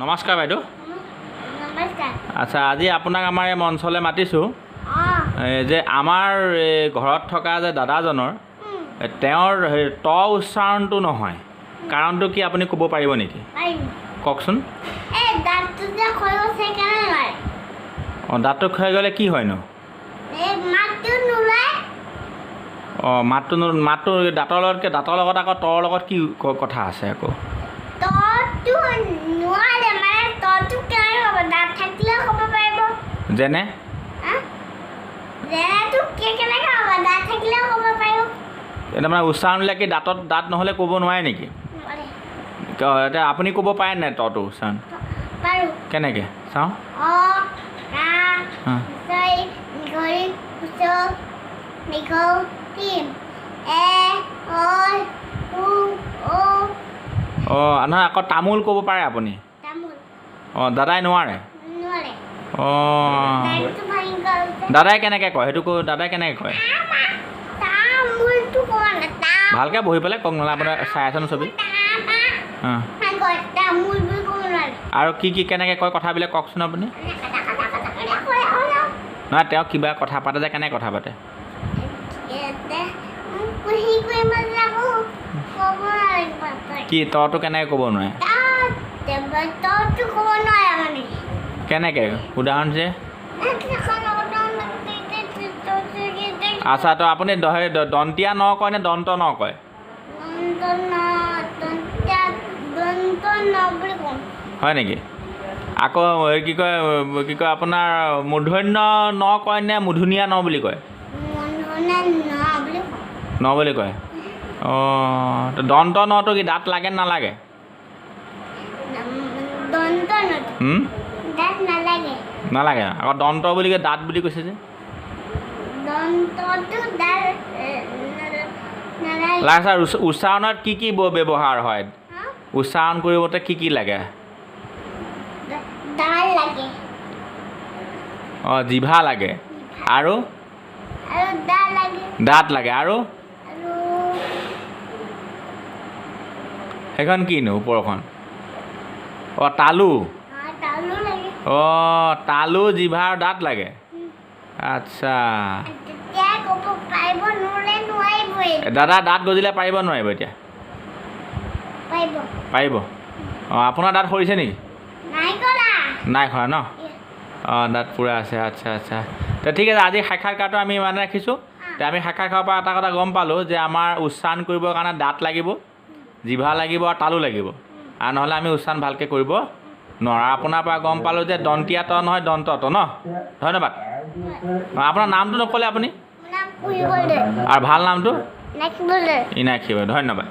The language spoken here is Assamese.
নমস্কাৰ বাইদেউ। নমস্কাৰ। আচ্ছা, আজি আপোনাক আমাৰ এই মঞ্চলৈ মাতিছোঁ যে আমাৰ ঘৰত থকা যে দাদাজনৰ তেওঁৰ ত উচ্চাৰণটো নহয়, কাৰণটো কি আপুনি ক'ব পাৰিব নেকি? কওকচোন। অঁ, দাঁতটো ক্ষয় গ'লে কি হয়নো? অঁ, মাতটো দাঁতৰ লগত আকৌ তৰ লগত কি কথা আছে আকৌ? যেনে এতিয়া মানে উচ্চাৰণবিলাক কি দাঁত নহ'লে ক'ব নোৱাৰে নেকি? এতিয়া আপুনি ক'ব পাৰে নাই তটো উচ্চাৰণ? কেনেকৈ চাওঁ? অঁ, নহয় আকৌ তামোল ক'ব পাৰে আপুনি? অঁ, দাদাই নোৱাৰে? অঁ, দাদাই কেনেকৈ কয় সেইটো দাদাই কেনেকৈ কয়? ভালকৈ বহি পেলাই কওক, নহ'লে আপোনাৰ চাই আছেনো ছবি। অঁ, আৰু কি কেনেকৈ কয় কথাবিলাক কওকচোন আপুনি। নহয়, তেওঁ কিবা কথা পাতে যে কেনেকৈ কথা পাতে? কি তটো কেনেকৈ ক'ব নোৱাৰে? কেনেকৈ উদাহৰণ যে? আচ্ছা, তো আপুনি দন্তীয়া ন কয় নে দন্ত ন কয়? হয় নেকি? আকৌ কি কয় আপোনাৰ মূৰ্ধন্য ন কয় নে মূৰ্ধনীয়া ন বুলি কয়? ন বুলি কয়। অঁ, দন্ত নটো কি দাঁত লাগে নালাগে? নালাগে। আকৌ দন্ত বুলি কয়, দাঁত বুলি কৈছে যে? লাগে। উচ্চাৰণত কি ব্যৱহাৰ হয়? উচ্চাৰণ কৰিবতে কি লাগে? অঁ, জিভা লাগে। আৰু দাঁত লাগে। আৰু সেইখন কিনো ওপৰখন? অঁ, তালু। অঁ, তালু, জিভা আৰু দাঁত লাগে। আচ্ছা, দাদা দাঁত গজিলে পাৰিব নোৱাৰিব এতিয়া? পাৰিব। অঁ, আপোনাৰ দাঁত সৰিছে নেকি? নাই সৰা ন? অঁ, দাঁত পূৰা আছে। আচ্ছা। তো ঠিক আছে, আজি সাক্ষাৎকাৰটো আমি ইমানে ৰাখিছোঁ। আমি সাক্ষাৎকাৰৰ পৰা এটা কথা গম পালোঁ যে আমাৰ উচ্চাৰণ কৰিবৰ কাৰণে দাঁত লাগিব, জিভা লাগিব আৰু তালু লাগিব, আৰু নহ'লে আমি উচ্চাৰণ ভালকৈ কৰিব নোৱাৰোঁ। আপোনাৰ পৰা গম পালোঁ যে দন্তীয়া ত নহয় দন্ত ত ন? ধন্যবাদ। আপোনাৰ নামটো নক'লে আপুনি? আৰু ভাল নামটো? ইনাক্ষী। ধন্যবাদ।